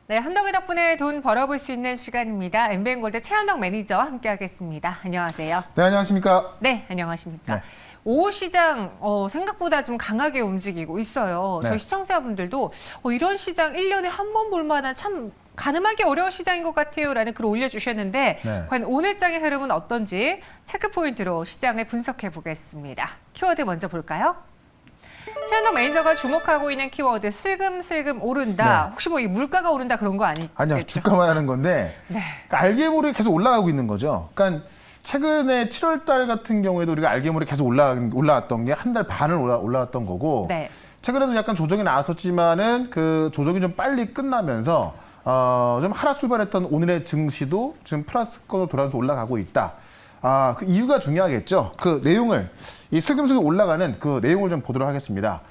네, 한덕이 덕분에 돈 벌어볼 수 있는 시간입니다. MBN골드 최한덕 매니저와 함께하겠습니다. 안녕하세요. 네, 안녕하십니까? 네, 안녕하십니까? 네. 오후 시장 생각보다 좀 강하게 움직이고 있어요. 네. 저희 시청자분들도 이런 시장 1년에 한 번 볼 만한 참 가늠하기 어려운 시장인 것 같아요 라는 글을 올려주셨는데 네. 과연 오늘 장의 흐름은 어떤지 체크포인트로 시장을 분석해 보겠습니다. 키워드 먼저 볼까요? 최한덕 매니저가 주목하고 있는 키워드 슬금슬금 오른다. 네. 혹시 뭐 이 물가가 오른다 그런 거 아니겠죠? 아니요, 주가만 하는 건데 네. 그러니까 알게모레 계속 올라가고 있는 거죠. 그러니까 최근에 7월 달 같은 경우에도 우리가 알게모레 계속 올라왔던 게 한 달 반을 올라왔던 거고 네. 최근에도 약간 조정이 나왔었지만은 그 조정이 좀 빨리 끝나면서 좀 하락 출발했던 오늘의 증시도 지금 플러스권으로 돌아서 올라가고 있다. 그 이유가 중요하겠죠. 그 내용을 이 슬금슬금 올라가는 그 내용을 좀 보도록 하겠습니다.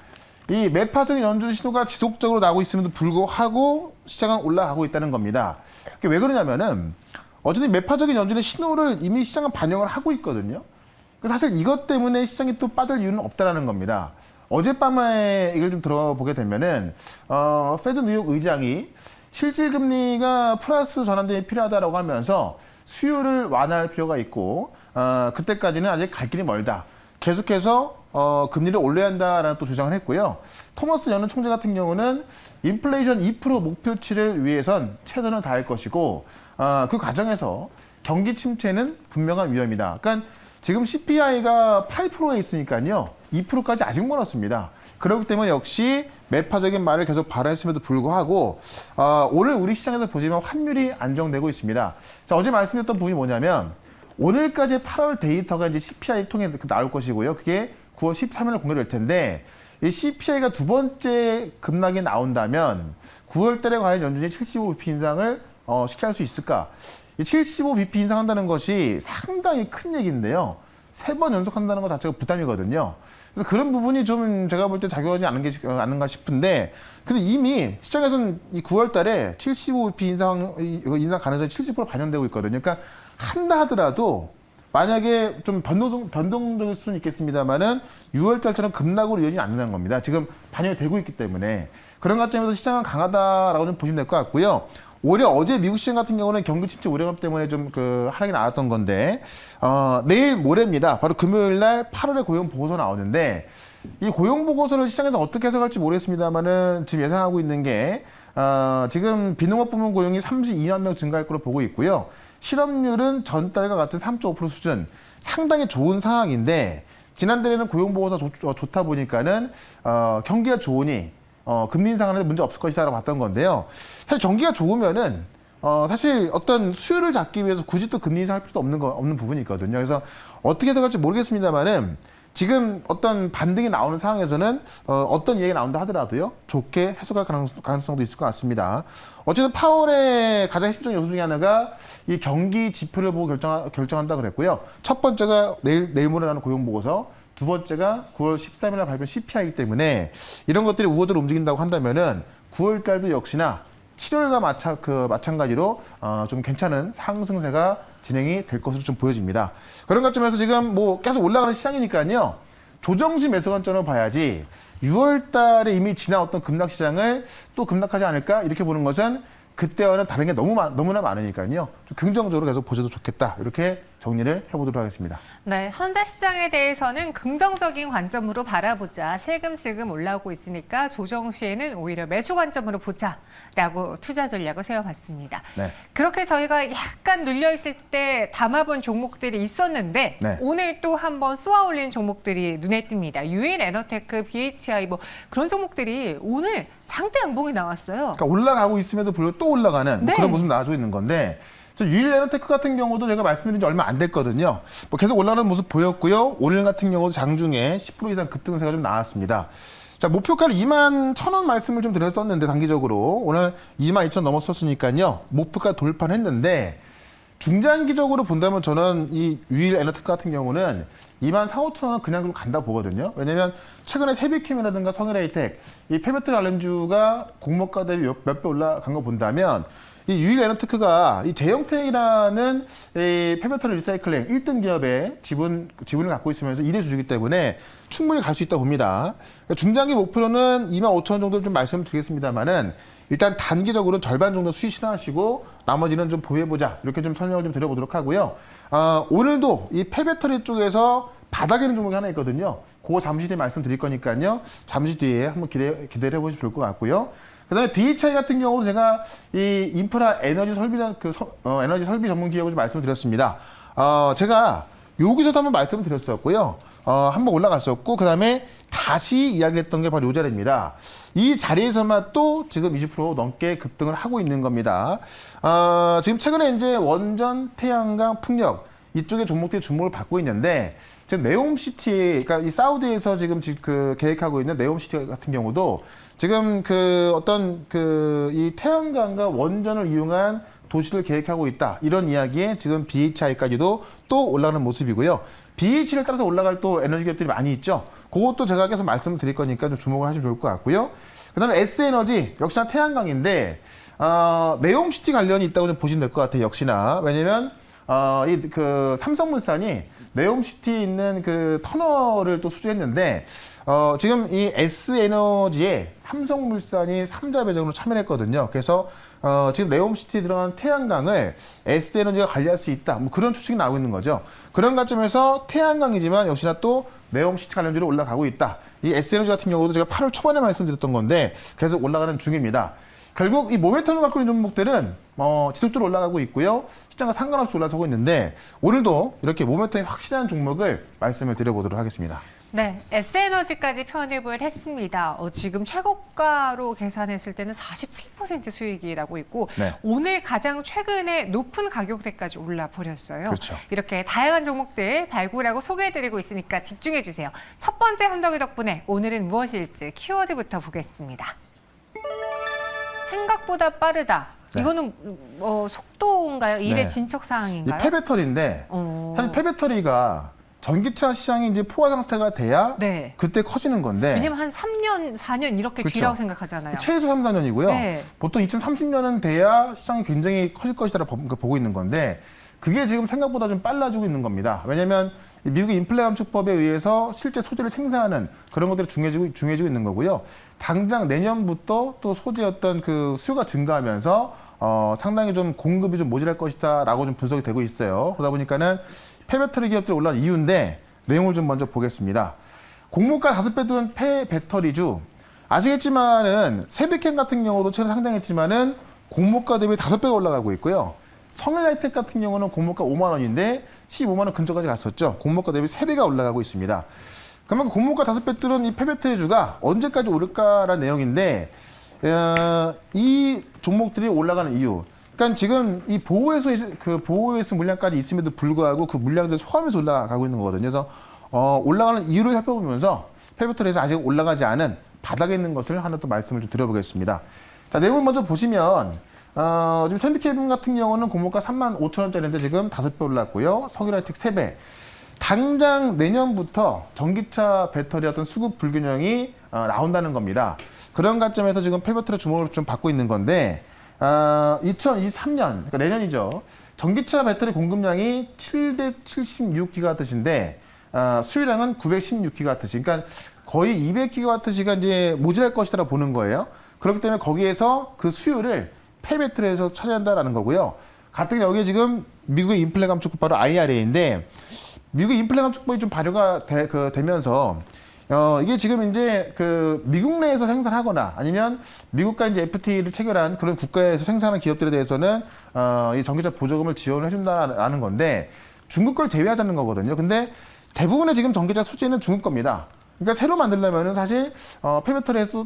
이 매파적인 연준 신호가 지속적으로 나오고 있음에도 불구하고 시장은 올라가고 있다는 겁니다. 그게 왜 그러냐면은 어쨌든 매파적인 연준의 신호를 이미 시장은 반영을 하고 있거든요. 그래서 사실 이것 때문에 시장이 또 빠질 이유는 없다라는 겁니다. 어젯밤에 이걸 좀 들어보게 되면은 페드 뉴욕 의장이 실질 금리가 플러스 전환점이 필요하다라고 하면서 수요를 완화할 필요가 있고 그때까지는 아직 갈 길이 멀다. 계속해서 금리를 올려야 한다라는 또 주장을 했고요. 토머스 연은 총재 같은 경우는 인플레이션 2% 목표치를 위해선 최선을 다할 것이고 그 과정에서 경기 침체는 분명한 위험이다. 그러니까 지금 CPI가 8%에 있으니까요. 2%까지 아직 멀었습니다. 그렇기 때문에 역시 매파적인 말을 계속 발언했음에도 불구하고 오늘 우리 시장에서 보시면 환율이 안정되고 있습니다. 자, 어제 말씀드렸던 부분이 뭐냐면 오늘까지 8월 데이터가 이제 CPI 통해 나올 것이고요. 그게 9월 13일 공개될 텐데 이 CPI가 두 번째 급락이 나온다면 9월 달에 과연 연준이 75bp 인상을 쉽게 할 수 있을까? 이 75bp 인상한다는 것이 상당히 큰 얘기인데요. 3번 연속한다는 것 자체가 부담이거든요. 그래서 그런 부분이 좀 제가 볼 때 작용하지 않는가 싶은데, 근데 이미 시장에서는 이 9월 달에 75bp 인상 가능성이 70% 반영되고 있거든요. 그러니까 한다 하더라도 만약에 좀 변동적일 수는 있겠습니다만은 6월 달처럼 급락으로 이어지지 않는다는 겁니다. 지금 반영이 되고 있기 때문에 그런 관점에서 시장은 강하다라고 좀 보시면 될 것 같고요. 오히려 어제 미국 시장 같은 경우는 경기 침체 우려감 때문에 좀 그 하락이 나왔던 건데 내일 모레입니다. 바로 금요일 날 8월에 고용 보고서 나오는데 이 고용 보고서를 시장에서 어떻게 해석할지 모르겠습니다만은 지금 예상하고 있는 게 지금 비농업 부문 고용이 32만 명 증가할 거로 보고 있고요. 실업률은 전달과 같은 3.5% 수준, 상당히 좋은 상황인데 지난달에는 고용 보고서 좋다 보니까는 경기가 좋으니 금리 인상하는데 문제 없을 것이다라고 봤던 건데요. 사실 경기가 좋으면은 사실 어떤 수요를 잡기 위해서 굳이 또 금리 인상할 필요도 없는 부분이 있거든요. 그래서 어떻게 해석할지 모르겠습니다만은 지금 어떤 반등이 나오는 상황에서는 어떤 얘기가 나온다 하더라도요. 좋게 해석할 가능성도 있을 것 같습니다. 어쨌든 파월의 가장 핵심적인 요소 중에 하나가 이 경기 지표를 보고 결정한다 그랬고요. 첫 번째가 내일 모레 나오는 고용보고서, 두 번째가 9월 13일 날 발표 CPI이기 때문에 이런 것들이 우호적으로 움직인다고 한다면은 9월 달도 역시나 7월과 마찬가지로 좀 괜찮은 상승세가 진행이 될 것으로 좀 보여집니다. 그런 관점에서 지금 뭐 계속 올라가는 시장이니까요. 조정시 매수 관점으로 봐야지 6월 달에 이미 지나왔던 급락 시장을 또 급락하지 않을까 이렇게 보는 것은 그때와는 다른 게 너무나 많으니까요. 좀 긍정적으로 계속 보셔도 좋겠다. 이렇게 정리를 해보도록 하겠습니다. 네, 현재 시장에 대해서는 긍정적인 관점으로 바라보자. 슬금슬금 올라오고 있으니까 조정 시에는 오히려 매수 관점으로 보자라고 투자 전략을 세워봤습니다. 네. 그렇게 저희가 약간 눌려있을 때 담아본 종목들이 있었는데 네. 오늘 또 한번 쏘아올린 종목들이 눈에 띕니다. 유일 에너테크, BHI 뭐 그런 종목들이 오늘 장대 양봉이 나왔어요. 그러니까 올라가고 있음에도 불구하고 또 올라가는 네. 그런 모습 나와주고 있는 건데 유일 에너테크 같은 경우도 제가 말씀드린 지 얼마 안 됐거든요. 뭐 계속 올라가는 모습 보였고요. 오늘 같은 경우도 장중에 10% 이상 급등세가 좀 나왔습니다. 자, 목표가를 21,000원 말씀을 좀 드렸었는데 단기적으로 오늘 22,000 넘었었으니까요. 목표가 돌파를 했는데 중장기적으로 본다면 저는 이 유일 에너테크 같은 경우는 24,000~25,000원은 그냥 좀 간다 보거든요. 왜냐면 최근에 세비캠이라든가 성일하이텍, 이 페베트리 관련주가 공모가 대비 몇 배 올라간 거 본다면 이 유일 에너테크가 이 제형택이라는 이 페베트리 리사이클링 1등 기업의 지분을 갖고 있으면서 2대 주주이기 때문에 충분히 갈 수 있다고 봅니다. 그러니까 중장기 목표로는 25,000원 정도 좀 말씀드리겠습니다만은 일단 단기적으로 절반 정도 수익 실현하시고 나머지는 좀 보유해보자 이렇게 좀 설명을 좀 드려보도록 하고요. 오늘도 이 폐배터리 쪽에서 바닥에 있는 종목이 하나 있거든요. 그거 잠시 뒤에 말씀드릴 거니까요. 잠시 뒤에 한번 기대를 해보시면 좋을 것 같고요. 그다음에 BHI 같은 경우도 제가 이 인프라 에너지 설비 에너지 설비 전문 기업을 좀 말씀드렸습니다. 제가 여기서도 한번 말씀을 드렸었고요. 한번 올라갔었고 그다음에 다시 이야기를 했던 게 바로 이 자리입니다. 이 자리에서만 또 지금 20% 넘게 급등을 하고 있는 겁니다. 지금 최근에 이제 원전, 태양광, 풍력 이쪽의 종목들이 주목을 받고 있는데 지금 네옴시티, 그러니까 이 사우디에서 지금 그 계획하고 있는 네옴시티 같은 경우도 지금 그 어떤 그 이 태양광과 원전을 이용한 도시를 계획하고 있다. 이런 이야기에 지금 BHI까지도 또 올라가는 모습이고요. BH를 따라서 올라갈 또 에너지 기업들이 많이 있죠. 그것도 제가 계속 말씀을 드릴 거니까 좀 주목을 하시면 좋을 것 같고요. 그다음에 S에너지 역시나 태양광인데 네옴시티 관련이 있다고 좀 보시면 될 것 같아요. 역시나 왜냐면 이 그 삼성물산이 네옴시티에 있는 그 터널을 또 수주했는데 지금 이 S에너지에 삼성물산이 3자 배정으로 참여했거든요. 그래서 지금 네옴시티에 들어간 태양광을 S에너지가 관리할 수 있다. 뭐 그런 추측이 나오고 있는 거죠. 그런 관점에서 태양광이지만 역시나 또 네옴시티 관련주로 올라가고 있다. 이 S에너지 같은 경우도 제가 8월 초반에 말씀드렸던 건데 계속 올라가는 중입니다. 결국 이 모멘텀을 갖고 있는 종목들은 지속적으로 올라가고 있고요. 시장과 상관없이 올라서고 있는데 오늘도 이렇게 모멘텀이 확실한 종목을 말씀을 드려보도록 하겠습니다. 네, S에너지까지 편입을 했습니다. 지금 최고가로 계산했을 때는 47% 수익이 나고 있고 네. 오늘 가장 최근에 높은 가격대까지 올라 버렸어요. 그렇죠. 이렇게 다양한 종목들 발굴하고 소개해드리고 있으니까 집중해 주세요. 첫 번째 헌덕이 덕분에 오늘은 무엇일지 키워드부터 보겠습니다. 생각보다 빠르다. 네. 이거는 속도인가요? 일의 네. 진척 이 사항인가요? 폐배터리인데 사실 폐배터리가 전기차 시장이 이제 포화 상태가 돼야 네. 그때 커지는 건데 왜냐면 한 3년, 4년 이렇게 그렇죠. 뒤라고 생각하잖아요. 최소 3, 4년이고요. 네. 보통 2030년은 돼야 시장이 굉장히 커질 것이라고 보고 있는 건데 그게 지금 생각보다 좀 빨라지고 있는 겁니다. 왜냐하면 미국의 인플레 감축법에 의해서 실제 소재를 생산하는 그런 것들이 중요해지고 있는 거고요. 당장 내년부터 또 소재 어떤 그 수요가 증가하면서 상당히 좀 공급이 좀 모자랄 것이다라고 좀 분석이 되고 있어요. 그러다 보니까는 폐배터리 기업들이 올라온 이유인데 내용을 좀 먼저 보겠습니다. 공모가 5배 든 폐배터리주 아시겠지만은 세비캠 같은 경우도 최근 상당했지만은 공모가 대비 5배가 올라가고 있고요. 성일하이텍 같은 경우는 공모가 5만 원인데 15만 원 근처까지 갔었죠. 공모가 대비 3배가 올라가고 있습니다. 그러면 공모가 5배 뚫은 이 폐배터리주가 언제까지 오를까라는 내용인데 이 종목들이 올라가는 이유. 그러니까 지금 이 보호회수 물량까지 있음에도 불구하고 그 물량들 소화하면서 올라가고 있는 거거든요. 그래서 올라가는 이유를 살펴보면서 폐배터리에서 아직 올라가지 않은 바닥에 있는 것을 하나 또 말씀을 좀 드려보겠습니다. 자, 내용을 먼저 보시면 지금 샌비케이블 같은 경우는 공모가 35,000원짜리인데 지금 5배 올랐고요. 성일하이텍 3배. 당장 내년부터 전기차 배터리 어떤 수급 불균형이 나온다는 겁니다. 그런 관점에서 지금 폐배터리 주목을 좀 받고 있는 건데 2023년, 그러니까 내년이죠. 전기차 배터리 공급량이 776GWh인데 수요량은 916GWh. 그러니까 거의 200GWh가 이제 모자랄 것이라고 보는 거예요. 그렇기 때문에 거기에서 그 수요를 폐배터리에서 차지한다라는 거고요. 가뜩 여기에 지금 미국의 인플레 감축법 바로 IRA인데 미국 인플레 감축법이 좀 발효가 되면서 이게 지금 이제 그 미국 내에서 생산하거나 아니면 미국과 이제 FTA를 체결한 그런 국가에서 생산하는 기업들에 대해서는 이 전기차 보조금을 지원을 해준다라는 건데 중국 걸 제외하자는 거거든요. 근데 대부분의 지금 전기차 소재는 중국 겁니다. 그러니까 새로 만들려면은 사실 폐배터리에서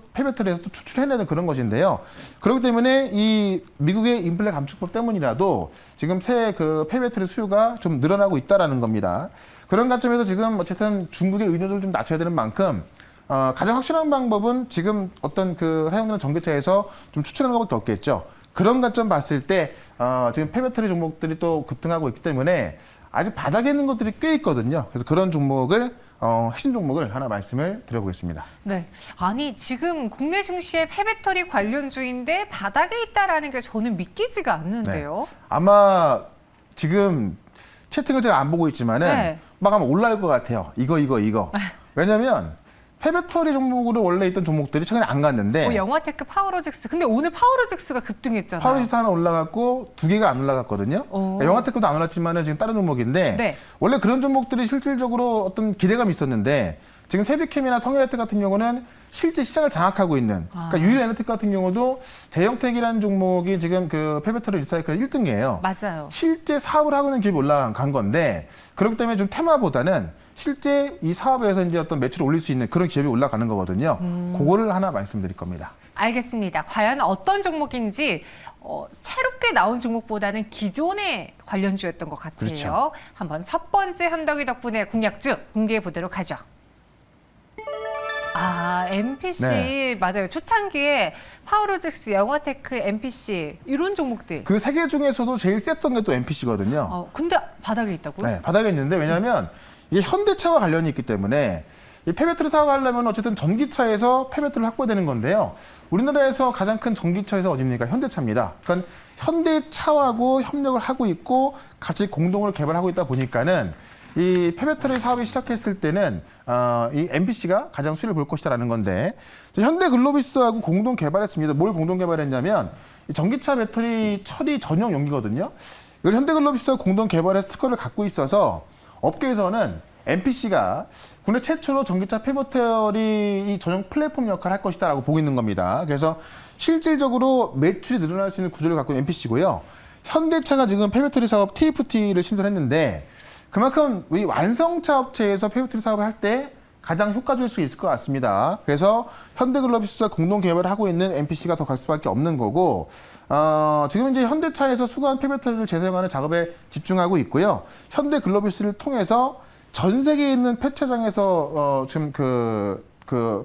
또 추출해내는 그런 것인데요. 그렇기 때문에 이 미국의 인플레 감축법 때문이라도 지금 새 그 폐배터리 수요가 좀 늘어나고 있다라는 겁니다. 그런 관점에서 지금 어쨌든 중국의 의존도를 좀 낮춰야 되는 만큼 가장 확실한 방법은 지금 어떤 그 사용되는 전기차에서 좀 추출하는 것밖에 없겠죠. 그런 관점 봤을 때 지금 폐배터리 종목들이 또 급등하고 있기 때문에 아직 바닥에 있는 것들이 꽤 있거든요. 그래서 그런 종목을 핵심 종목을 하나 말씀을 드려보겠습니다. 네. 아니, 지금 국내 증시의 폐배터리 관련주인데 바닥에 있다라는 게 저는 믿기지가 않는데요. 아마 지금 채팅을 제가 안 보고 있지만은 네. 막 아마 올라올 것 같아요. 이거. 왜냐면 폐배터리 종목으로 원래 있던 종목들이 최근에 안 갔는데 영화테크, 파워로직스. 근데 오늘 파워로직스가 급등했잖아요. 파워로직스 하나 올라갔고 두 개가 안 올라갔거든요. 그러니까 영화테크도 안 올랐지만은 지금 다른 종목인데 네. 원래 그런 종목들이 실질적으로 어떤 기대감이 있었는데 지금 세비캠이나 성일에텍 같은 경우는 실제 시장을 장악하고 있는 그러니까 유일에너텍 같은 경우도 제형택이라는 종목이 지금 그 폐배터리 리사이클 1등이에요. 맞아요. 실제 사업을 하고 있는 기업이 올라간 건데 그렇기 때문에 좀 테마보다는 실제 이 사업에서 이제 어떤 매출을 올릴 수 있는 그런 기업이 올라가는 거거든요. 그거를 하나 말씀드릴 겁니다. 알겠습니다. 과연 어떤 종목인지 새롭게 나온 종목보다는 기존의 관련주였던 것 같아요. 그렇죠. 한번 첫 번째 한덕이 덕분에 공략주 공개해 보도록 하죠. MPC 네. 맞아요. 초창기에 파워로직스, 영화테크, MPC 이런 종목들. 그 세 개 중에서도 제일 셌던 게 또 MPC거든요. 근데 바닥에 있다고요? 네, 바닥에 있는데 왜냐하면 이게 현대차와 관련이 있기 때문에 이 폐배터리 사업을 하려면 어쨌든 전기차에서 폐배터리를 확보되는 건데요. 우리나라에서 가장 큰 전기차에서 어딥니까? 현대차입니다. 그러니까 현대차하고 협력을 하고 있고 같이 공동을 개발하고 있다 보니까는 이 폐배터리 사업이 시작했을 때는 이 MPC가 가장 수혜를 볼 것이다라는 건데 현대글로비스하고 공동 개발했습니다. 뭘 공동 개발했냐면 이 전기차 배터리 처리 전용 용기거든요. 이걸 현대글로비스가 공동 개발해서 특허를 갖고 있어서 업계에서는 MPC가 국내 최초로 전기차 폐배터리 이 전용 플랫폼 역할을 할 것이다라고 보고 있는 겁니다. 그래서 실질적으로 매출이 늘어날 수 있는 구조를 갖고 있는 MPC고요. 현대차가 지금 폐배터리 사업 TFT를 신설했는데 그만큼 우리 완성차 업체에서 폐배터리 사업을 할 때 가장 효과적일 수 있을 것 같습니다. 그래서 현대글로비스와 공동 개발을 하고 있는 MPC가 더 갈 수밖에 없는 거고 지금 이제 현대차에서 수거한 폐배터리를 재사용하는 작업에 집중하고 있고요. 현대글로비스를 통해서 전 세계에 있는 폐차장에서 지금 그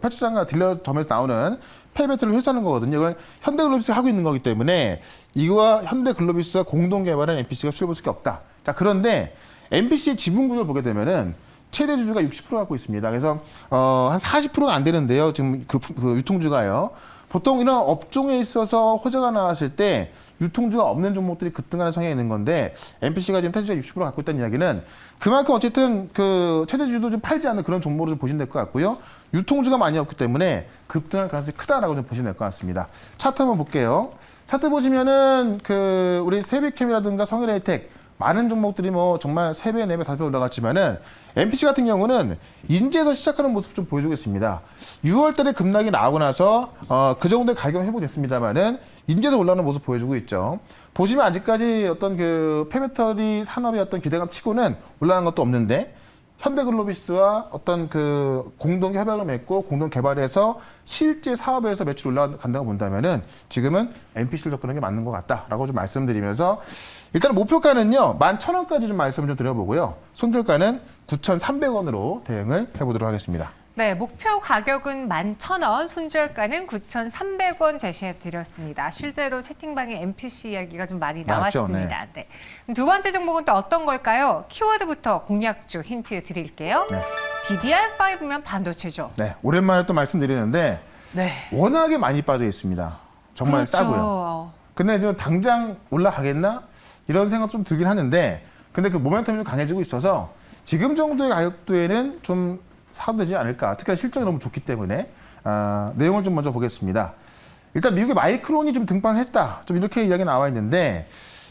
폐차장과 딜러점에서 나오는 폐배터리를 회수하는 거거든요. 이건 현대글로비스가 하고 있는 거기 때문에 이거와 현대글로비스가 공동 개발한 MPC가 수혜볼 수밖에 없다. 자, 그런데 MPC의 지분 구조를 보게 되면은 최대 주주가 60% 갖고 있습니다. 그래서 한 40%가 안 되는데요. 지금 그 유통주가요. 보통 이런 업종에 있어서 호재가 나왔을 때 유통주가 없는 종목들이 급등하는 성향이 있는 건데 MPC가 지금 최대 주주가 60% 갖고 있다는 이야기는 그만큼 어쨌든 그 최대 주주도 좀 팔지 않는 그런 종목으로 좀 보시면 될 것 같고요. 유통주가 많이 없기 때문에 급등할 가능성이 크다라고 좀 보시면 될 것 같습니다. 차트 한번 볼게요. 차트 보시면은 그 우리 세비캠이라든가 성일에이텍 많은 종목들이 뭐 정말 3배, 4배, 5배 올라갔지만은 MPC 같은 경우는 인제에서 시작하는 모습 좀 보여주겠습니다. 6월 달에 급락이 나오고 나서 그 정도의 가격은 회복됐습니다만은 인제에서 올라오는 모습 보여주고 있죠. 보시면 아직까지 어떤 그 폐배터리 산업의 어떤 기대감 치고는 올라간 것도 없는데 현대글로비스와 어떤 그 공동 협약을 맺고 공동 개발해서 실제 사업에서 매출이 올라간다고 본다면은 지금은 MPC를 접근하는 게 맞는 것 같다라고 좀 말씀드리면서 일단 목표가는요 11,000원까지 좀 말씀을 좀 드려보고요 손절가는 9,300원으로 대응을 해보도록 하겠습니다. 네, 목표 가격은 11,000원, 손절가는 9,300원 제시해 드렸습니다. 실제로 채팅방에 MPC 이야기가 좀 많이 맞죠, 나왔습니다. 네. 두 번째 종목은 또 어떤 걸까요? 키워드부터 공략주 힌트 드릴게요. 네. DDR5면 반도체죠. 네, 오랜만에 또 말씀드리는데 네. 워낙에 많이 빠져 있습니다. 정말 그렇죠. 싸고요. 근데 지금 당장 올라가겠나? 이런 생각 좀 들긴 하는데 근데 그 모멘텀이 좀 강해지고 있어서 지금 정도의 가격대에는 좀 사도 되지 않을까. 특히 실적이 너무 좋기 때문에 내용을 좀 먼저 보겠습니다. 일단 미국의 마이크론이 좀 등판했다. 좀 이렇게 이야기 나와 있는데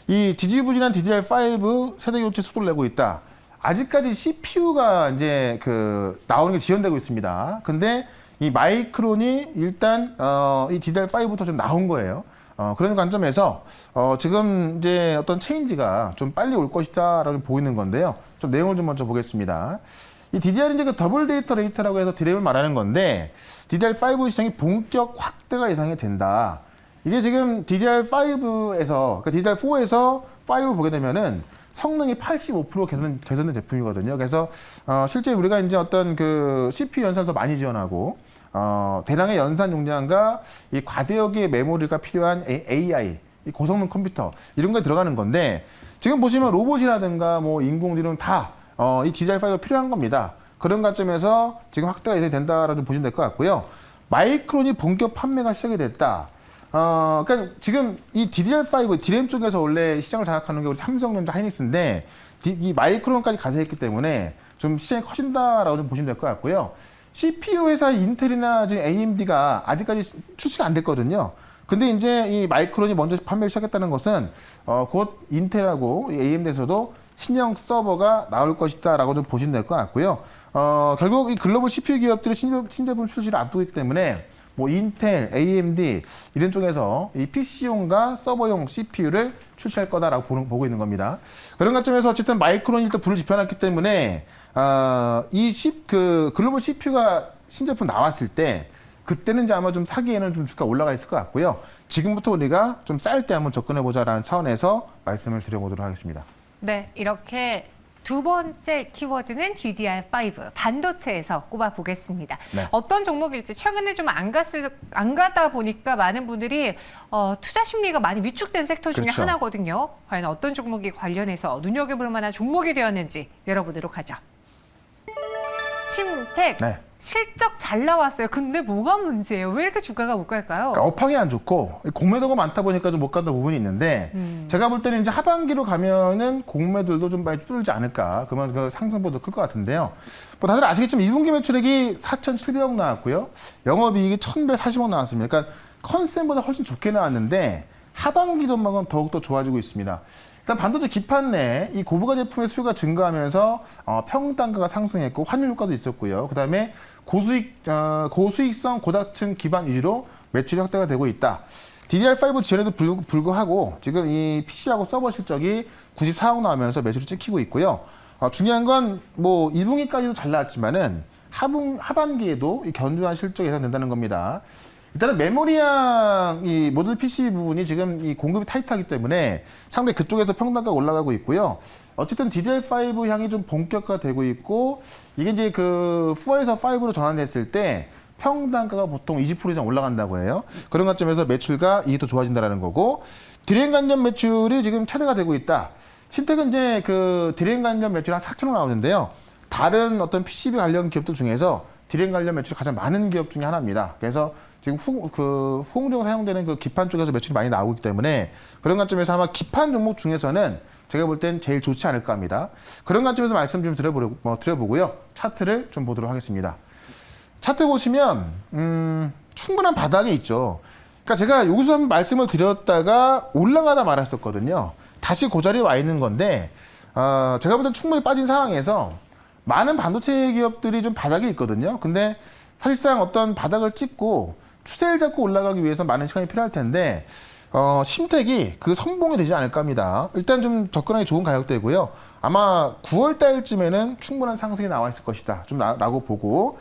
이 지지부진한 DDR5 세대 교체 속도를 내고 있다. 아직까지 CPU가 이제 그 나오는 게 지연되고 있습니다. 근데 이 마이크론이 일단 이 DDR5부터 좀 나온 거예요. 그런 관점에서 지금 이제 어떤 체인지가 좀 빨리 올 것이다라고 보이는 건데요. 좀 내용을 좀 먼저 보겠습니다. 이 DDR이 이제 그 더블 데이터 레이트라고 해서 DRAM을 말하는 건데 DDR5 시장이 본격 확대가 예상이 된다. 이게 지금 DDR5에서 그러니까 DDR4에서 5 보게 되면은 성능이 85% 개선된 제품이거든요. 그래서 실제 우리가 이제 어떤 그 CPU 연산을 더 많이 지원하고 대량의 연산 용량과 이 과대역의 메모리가 필요한 AI, 이 고성능 컴퓨터 이런 거에 들어가는 건데 지금 보시면 로봇이라든가 뭐 인공지능 다 이 DDR5가 필요한 겁니다. 그런 관점에서 지금 확대가 예상이 된다라고 좀 보시면 될 것 같고요. 마이크론이 본격 판매가 시작이 됐다. 그러니까 지금 이 DDR5 DRAM 쪽에서 원래 시장을 장악하는 게 우리 삼성전자 하이닉스인데 이 마이크론까지 가세했기 때문에 좀 시장이 커진다라고 좀 보시면 될 것 같고요. CPU 회사 인텔이나 지금 AMD가 아직까지 출시가 안 됐거든요. 근데 이제 이 마이크론이 먼저 판매를 시작했다는 것은 곧 인텔하고 AMD에서도 신형 서버가 나올 것이다라고 좀 보시면 될 것 같고요. 결국 이 글로벌 CPU 기업들이 신제품 출시를 앞두고 있기 때문에 뭐 인텔, AMD 이런 쪽에서 이 PC용과 서버용 CPU를 출시할 거다라고 보고 있는 겁니다. 그런 관점에서 어쨌든 마이크론이 일단 불을 지펴놨기 때문에 글로벌 CPU가 신제품 나왔을 때 그때는 이제 아마 좀 사기에는 좀 주가 올라가 있을 것 같고요. 지금부터 우리가 좀 쌀 때 한번 접근해 보자라는 차원에서 말씀을 드려보도록 하겠습니다. 네, 이렇게 두 번째 키워드는 DDR5 반도체에서 꼽아보겠습니다. 네. 어떤 종목일지 최근에 좀 안 가다 보니까 많은 분들이 투자 심리가 많이 위축된 섹터 중에 그렇죠. 하나거든요. 과연 어떤 종목이 관련해서 눈여겨볼 만한 종목이 되었는지 열어보도록 하죠. 침택 네. 실적 잘 나왔어요. 근데 뭐가 문제예요? 왜 이렇게 주가가 못 갈까요? 그러니까 업황이 안 좋고 공매도가 많다 보니까 좀 못 간다 부분이 있는데 제가 볼 때는 이제 하반기로 가면은 공매들도 좀 많이 뚫지 않을까. 그러면 그 상승보다 클 것 같은데요. 뭐 다들 아시겠지만 2분기 매출액이 4,700억 나왔고요. 영업이익이 1,140억 나왔습니다. 그러니까 컨센보다 훨씬 좋게 나왔는데 하반기 전망은 더욱더 좋아지고 있습니다. 일단 반도체 기판 내 이 고부가 제품의 수요가 증가하면서 평단가가 상승했고 환율 효과도 있었고요. 그다음에 고수익성 고다층 기반 위주로 매출이 확대가 되고 있다. DDR5 지원에도 불구하고 지금 이 PC하고 서버 실적이 94억 나오면서 매출이 찍히고 있고요. 중요한 건 뭐 2분기까지도 잘 나왔지만은 하반기에도 이 견조한 실적이 예상된다는 겁니다. 일단은 메모리향 이 모듈 PC 부분이 지금 이 공급이 타이트하기 때문에 상당히 그쪽에서 평단가가 올라가고 있고요. 어쨌든 DDR5 향이 좀 본격화되고 있고 이게 이제 그 4에서 5로 전환됐을 때 평단가가 보통 20% 이상 올라간다고 해요. 그런 관점에서 매출과 이익이 더 좋아진다라는 거고 디램 관련 매출이 지금 최대가 되고 있다. 신택은 이제 그 디램 관련 매출 한 4천억 나오는데요. 다른 어떤 PCB 관련 기업들 중에서 디램 관련 매출이 가장 많은 기업 중에 하나입니다. 그래서 지금 후공정으로 사용되는 그 기판 쪽에서 매출이 많이 나오기 때문에 그런 관점에서 아마 기판 종목 중에서는 제가 볼 땐 제일 좋지 않을까 합니다. 그런 관점에서 말씀 좀 드려보고요. 차트를 좀 보도록 하겠습니다. 차트 보시면 충분한 바닥이 있죠. 그러니까 제가 여기서 한번 말씀을 드렸다가 올라가다 말았었거든요. 다시 그 자리에 와 있는 건데 제가 볼 땐 충분히 빠진 상황에서 많은 반도체 기업들이 좀 바닥에 있거든요. 근데 사실상 어떤 바닥을 찍고 추세를 잡고 올라가기 위해서 많은 시간이 필요할 텐데 심택이 그 선봉이 되지 않을까 합니다. 일단 좀 접근하기 좋은 가격대고요. 아마 9월 달쯤에는 충분한 상승이 나와 있을 것이다. 좀 라고 보고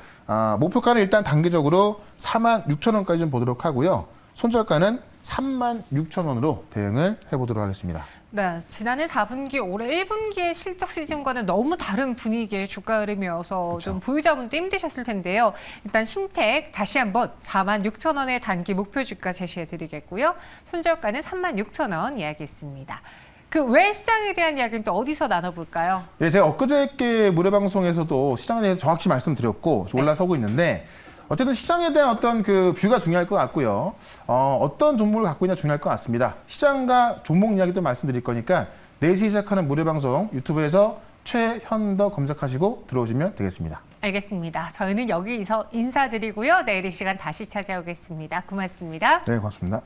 목표가는 일단 단기적으로 46,000원까지 좀 보도록 하고요. 손절가는 36,000원으로 대응을 해보도록 하겠습니다. 네, 지난해 4분기, 올해 1분기의 실적 시즌과는 너무 다른 분위기의 주가 흐름이어서 그렇죠. 좀 보유자분도 힘드셨을 텐데요. 일단 심택 다시 한번 46,000원의 단기 목표 주가 제시해드리겠고요. 손절가는 36,000원 이야기했습니다. 그 외 시장에 대한 이야기는 또 어디서 나눠볼까요? 예, 제가 엊그저께 무료 방송에서도 시장에 대해서 정확히 말씀드렸고 올라서고 있는데 어쨌든 시장에 대한 어떤 그 뷰가 중요할 것 같고요. 어떤 종목을 갖고 있냐 중요할 것 같습니다. 시장과 종목 이야기도 말씀드릴 거니까 4시 시작하는 무료 방송 유튜브에서 최현더 검색하시고 들어오시면 되겠습니다. 알겠습니다. 저희는 여기서 인사드리고요. 내일 이 시간 다시 찾아오겠습니다. 고맙습니다. 네, 고맙습니다.